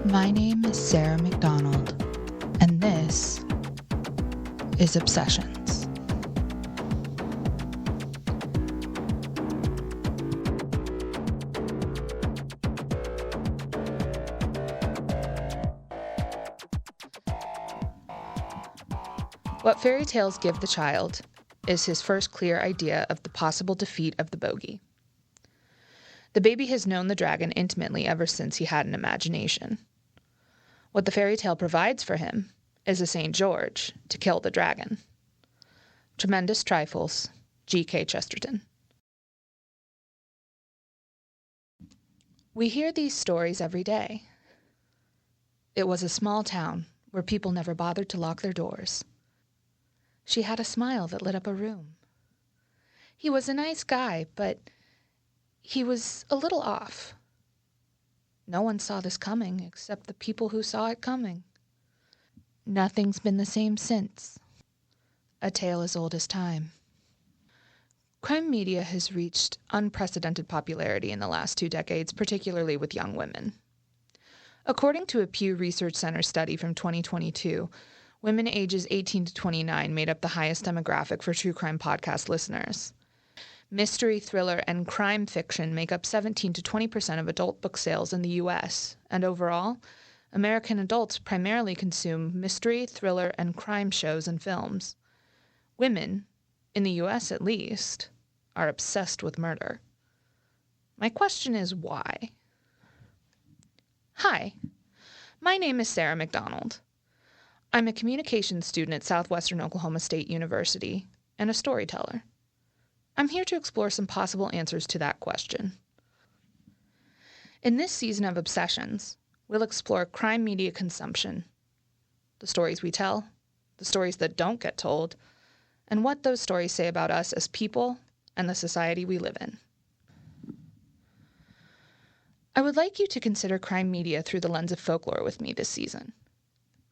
My name is Sarah McDonald, and this is Obsessions. What fairy tales give the child is his first clear idea of the possible defeat of the bogey. The baby has known the dragon intimately ever since he had an imagination. What the fairy tale provides for him is a St. George to kill the dragon. Tremendous Trifles, G.K. Chesterton. We hear these stories every day. It was a small town where people never bothered to lock their doors. She had a smile that lit up a room. He was a nice guy, but he was a little off. No one saw this coming except the people who saw it coming. Nothing's been the same since. A tale as old as time. Crime media has reached unprecedented popularity in the last 2 decades, particularly with young women. According to a Pew Research Center study from 2022, women ages 18 to 29 made up the highest demographic for true crime podcast listeners. Mystery, thriller, and crime fiction make up 17 to 20% of adult book sales in the U.S., and overall, American adults primarily consume mystery, thriller, and crime shows and films. Women, in the U.S. at least, are obsessed with murder. My question is why? Hi, my name is Sarah McDonald. I'm a communications student at Southwestern Oklahoma State University and a storyteller. I'm here to explore some possible answers to that question. In this season of Obsessions, we'll explore crime media consumption, the stories we tell, the stories that don't get told, and what those stories say about us as people and the society we live in. I would like you to consider crime media through the lens of folklore with me this season.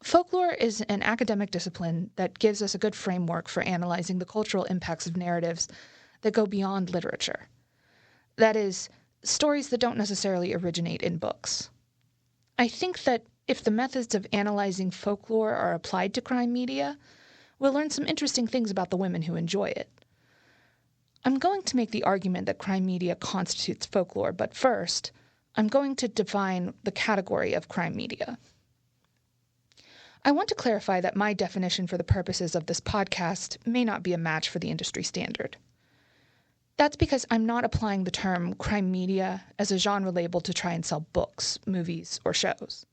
Folklore is an academic discipline that gives us a good framework for analyzing the cultural impacts of narratives that go beyond literature. That is, stories that don't necessarily originate in books. I think that if the methods of analyzing folklore are applied to crime media, we'll learn some interesting things about the women who enjoy it. I'm going to make the argument that crime media constitutes folklore, but first, I'm going to define the category of crime media. I want to clarify that my definition for the purposes of this podcast may not be a match for the industry standard. That's because I'm not applying the term crime media as a genre label to try and sell books, movies, or shows.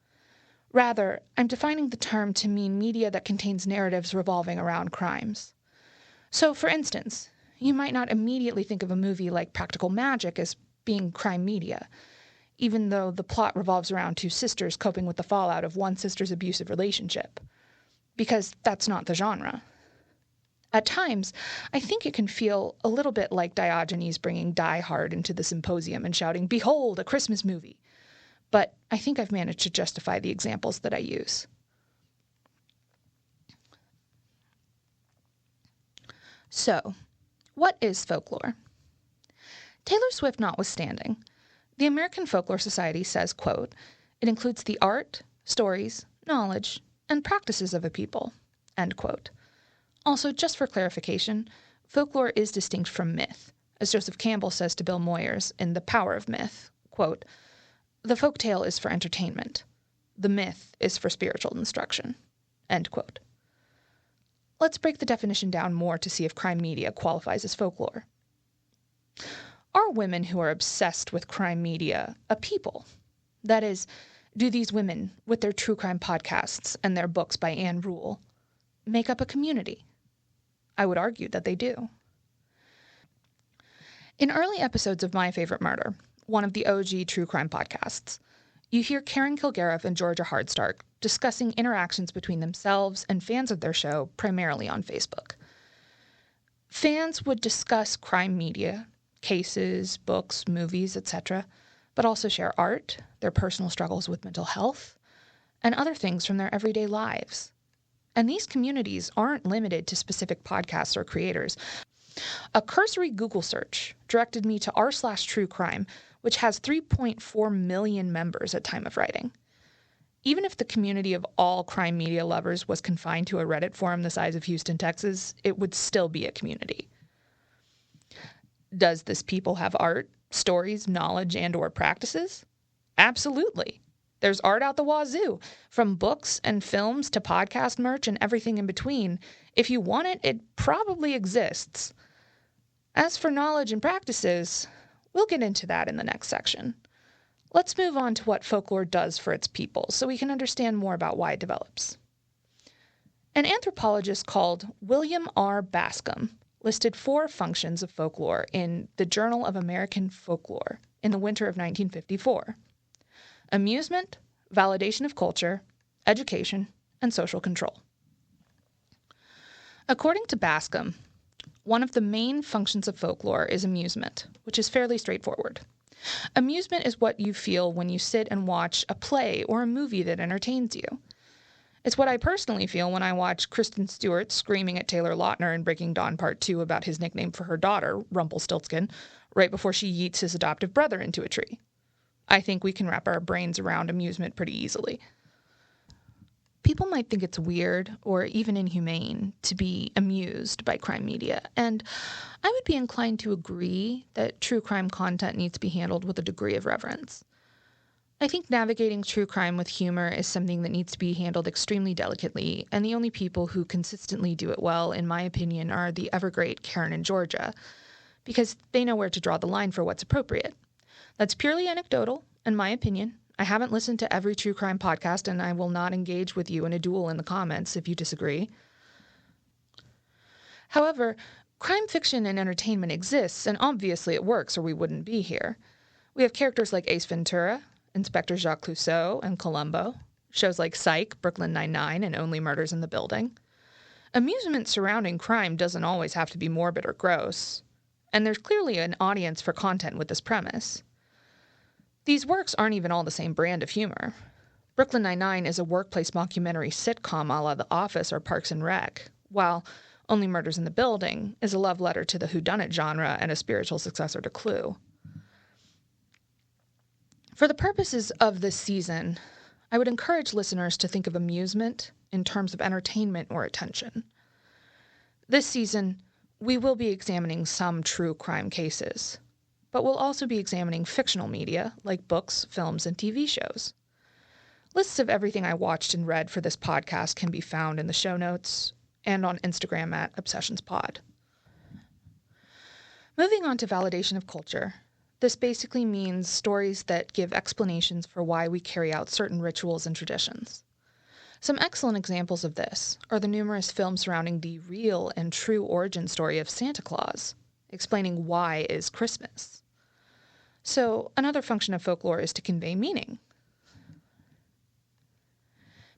Rather, I'm defining the term to mean media that contains narratives revolving around crimes. So, for instance, you might not immediately think of a movie like Practical Magic as being crime media, even though the plot revolves around 2 sisters coping with the fallout of one sister's abusive relationship, because that's not the genre. At times, I think it can feel a little bit like Diogenes bringing Die Hard into the symposium and shouting, "Behold, a Christmas movie!" But I think I've managed to justify the examples that I use. So, what is folklore? Taylor Swift notwithstanding, the American Folklore Society says, quote, "It includes the art, stories, knowledge, and practices of a people," end quote. Also, just for clarification, folklore is distinct from myth. As Joseph Campbell says to Bill Moyers in The Power of Myth, quote, "The folktale is for entertainment. The myth is for spiritual instruction," end quote. Let's break the definition down more to see if crime media qualifies as folklore. Are women who are obsessed with crime media a people? That is, do these women, with their true crime podcasts and their books by Anne Rule, make up a community? I would argue that they do. In early episodes of My Favorite Murder, one of the OG true crime podcasts, You hear Karen Kilgariff and Georgia Hardstark discussing interactions between themselves and fans of their show, primarily on Facebook. Fans would discuss crime media, cases, books, movies, etc., but also share art, their personal struggles with mental health, and other things from their everyday lives. And these communities aren't limited to specific podcasts or creators. A cursory Google search directed me to r/true crime, which has 3.4 million members at time of writing. Even if the community of all crime media lovers was confined to a Reddit forum the size of Houston, Texas, it would still be a community. Does this people have art, stories, knowledge, and/or practices? Absolutely. There's art out the wazoo, from books and films to podcast merch and everything in between. If you want it, it probably exists. As for knowledge and practices, we'll get into that in the next section. Let's move on to what folklore does for its people so we can understand more about why it develops. An anthropologist called William R. Bascom listed 4 functions of folklore in the Journal of American Folklore in the winter of 1954. Amusement, validation of culture, education, and social control. According to Bascom, one of the main functions of folklore is amusement, which is fairly straightforward. Amusement is what you feel when you sit and watch a play or a movie that entertains you. It's what I personally feel when I watch Kristen Stewart screaming at Taylor Lautner in Breaking Dawn Part 2 about his nickname for her daughter, Rumpelstiltskin, right before she yeets his adoptive brother into a tree. I think we can wrap our brains around amusement pretty easily. People might think it's weird or even inhumane to be amused by crime media, and I would be inclined to agree that true crime content needs to be handled with a degree of reverence. I think navigating true crime with humor is something that needs to be handled extremely delicately, and the only people who consistently do it well, in my opinion, are the ever-great Karen and Georgia, because they know where to draw the line for what's appropriate. That's purely anecdotal, in my opinion. I haven't listened to every true crime podcast, and I will not engage with you in a duel in the comments if you disagree. However, crime fiction and entertainment exists, and obviously it works or we wouldn't be here. We have characters like Ace Ventura, Inspector Jacques Clouseau, and Columbo, shows like Psych, Brooklyn Nine-Nine, and Only Murders in the Building. Amusement surrounding crime doesn't always have to be morbid or gross, and there's clearly an audience for content with this premise. These works aren't even all the same brand of humor. Brooklyn Nine-Nine is a workplace mockumentary sitcom a la The Office or Parks and Rec, while Only Murders in the Building is a love letter to the whodunit genre and a spiritual successor to Clue. For the purposes of this season, I would encourage listeners to think of amusement in terms of entertainment or attention. This season, we will be examining some true crime cases, but we'll also be examining fictional media like books, films, and TV shows. Lists of everything I watched and read for this podcast can be found in the show notes and on Instagram at ObsessionsPod. Moving on to validation of culture, this basically means stories that give explanations for why we carry out certain rituals and traditions. Some excellent examples of this are the numerous films surrounding the real and true origin story of Santa Claus, explaining why is Christmas. So, another function of folklore is to convey meaning.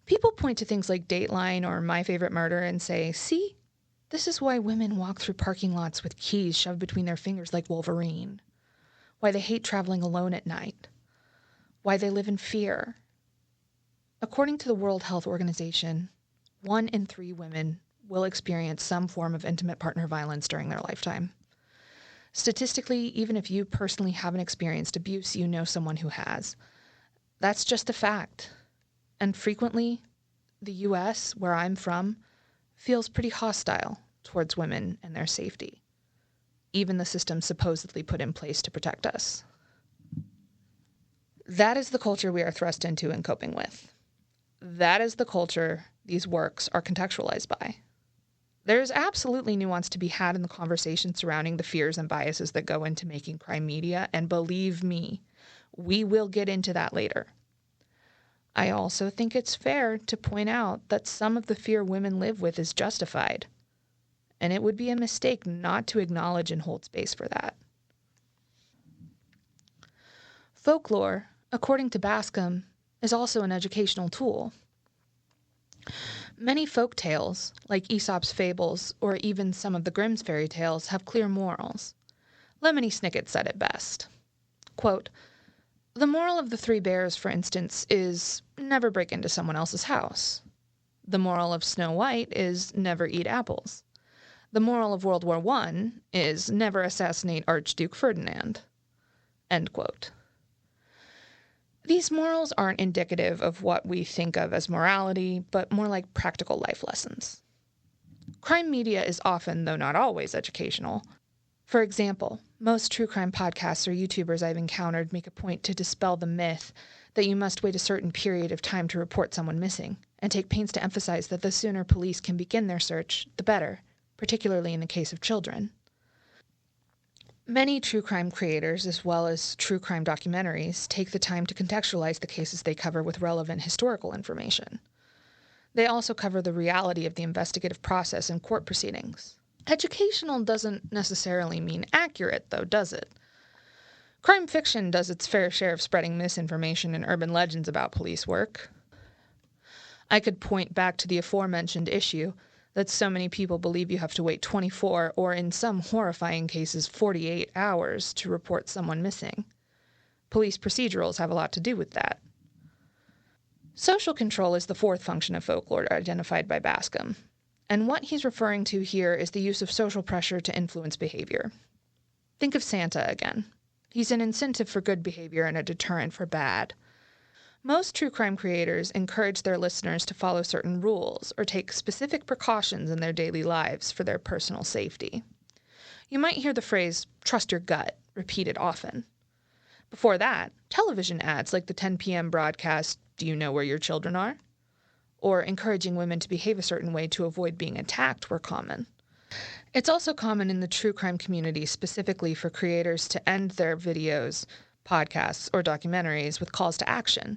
People point to things like Dateline or My Favorite Murder and say, see, this is why women walk through parking lots with keys shoved between their fingers like Wolverine. Why they hate traveling alone at night. Why they live in fear. According to the World Health Organization, 1 in 3 women will experience some form of intimate partner violence during their lifetime. Statistically, even if you personally haven't experienced abuse, you know someone who has. That's just a fact. And frequently, the U.S., where I'm from, feels pretty hostile towards women and their safety. Even the system supposedly put in place to protect us. That is the culture we are thrust into and coping with. That is the culture these works are contextualized by. There's absolutely nuance to be had in the conversation surrounding the fears and biases that go into making crime media, and believe me, we will get into that later. I also think it's fair to point out that some of the fear women live with is justified, and it would be a mistake not to acknowledge and hold space for that. Folklore, according to Bascom, is also an educational tool. Many folk tales, like Aesop's fables or even some of the Grimm's fairy tales, have clear morals. Lemony Snicket said it best. Quote, "The moral of the Three Bears, for instance, is never break into someone else's house. The moral of Snow White is never eat apples. The moral of World War I is never assassinate Archduke Ferdinand." End quote. These morals aren't indicative of what we think of as morality, but more like practical life lessons. Crime media is often, though not always, educational. For example, most true crime podcasts or YouTubers I've encountered make a point to dispel the myth that you must wait a certain period of time to report someone missing, and take pains to emphasize that the sooner police can begin their search, the better, particularly in the case of children. Many true crime creators, as well as true crime documentaries, take the time to contextualize the cases they cover with relevant historical information. They also cover the reality of the investigative process in court proceedings. Educational doesn't necessarily mean accurate, though, does it? Crime fiction does its fair share of spreading misinformation and urban legends about police work. I could point back to the aforementioned issue that so many people believe you have to wait 24 or, in some horrifying cases, 48 hours to report someone missing. Police procedurals have a lot to do with that. Social control is the fourth function of folklore identified by Bascom, and what he's referring to here is the use of social pressure to influence behavior. Think of Santa again. He's an incentive for good behavior and a deterrent for bad. Most true crime creators encourage their listeners to follow certain rules or take specific precautions in their daily lives for their personal safety. You might hear the phrase, "trust your gut," repeated often. Before that, television ads like the 10 p.m. broadcast, "Do you know where your children are?" or encouraging women to behave a certain way to avoid being attacked were common. It's also common in the true crime community specifically for creators to end their videos, podcasts, or documentaries with calls to action,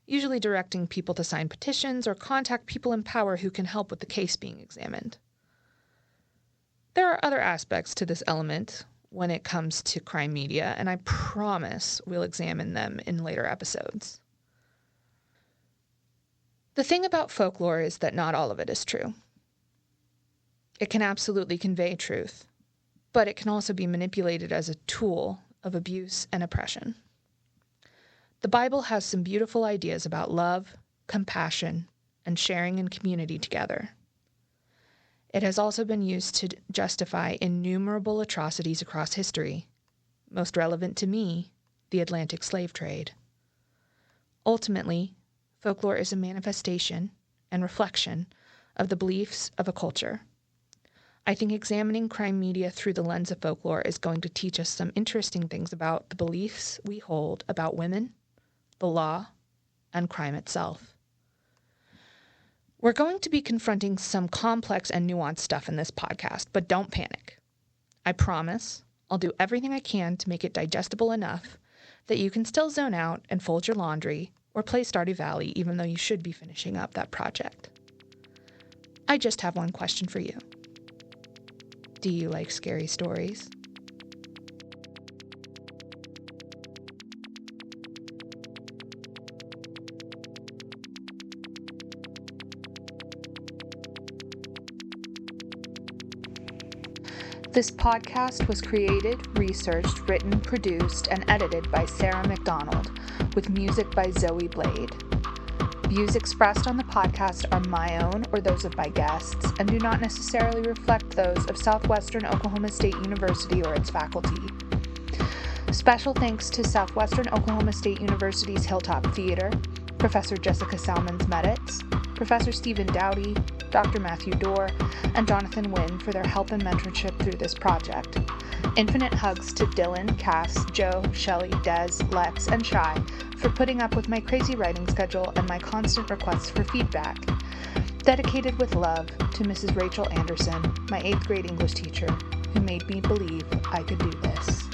usually directing people to sign petitions or contact people in power who can help with the case being examined. There are other aspects to this element when it comes to crime media, and I promise we'll examine them in later episodes. The thing about folklore is that not all of it is true. It can absolutely convey truth, but it can also be manipulated as a tool of abuse and oppression. The Bible has some beautiful ideas about love, compassion, and sharing and community together. It has also been used to justify innumerable atrocities across history, most relevant to me, the Atlantic slave trade. Ultimately, folklore is a manifestation and reflection of the beliefs of a culture. I think examining crime media through the lens of folklore is going to teach us some interesting things about the beliefs we hold about women, the law, and crime itself. We're going to be confronting some complex and nuanced stuff in this podcast, but don't panic. I promise I'll do everything I can to make it digestible enough that you can still zone out and fold your laundry or play Stardew Valley even though you should be finishing up that project. I just have one question for you. Do you like scary stories? This podcast was created, researched, written, produced, and edited by Sarah McDonald, with music by Zoe Blade. Views expressed on the podcast are my own or those of my guests, and do not necessarily reflect those of Southwestern Oklahoma State University or its faculty. Special thanks to Southwestern Oklahoma State University's Hilltop Theater, Professor Jessica Salmons-Meditz, Professor Stephen Dowdy, Dr. Matthew Dorr, and Jonathan Wynn for their help and mentorship through this project. Infinite hugs to Dylan, Cass, Joe, Shelley, Des, Lex, and Shai for putting up with my crazy writing schedule and my constant requests for feedback. Dedicated with love to Mrs. Rachel Anderson, my 8th grade English teacher, who made me believe I could do this.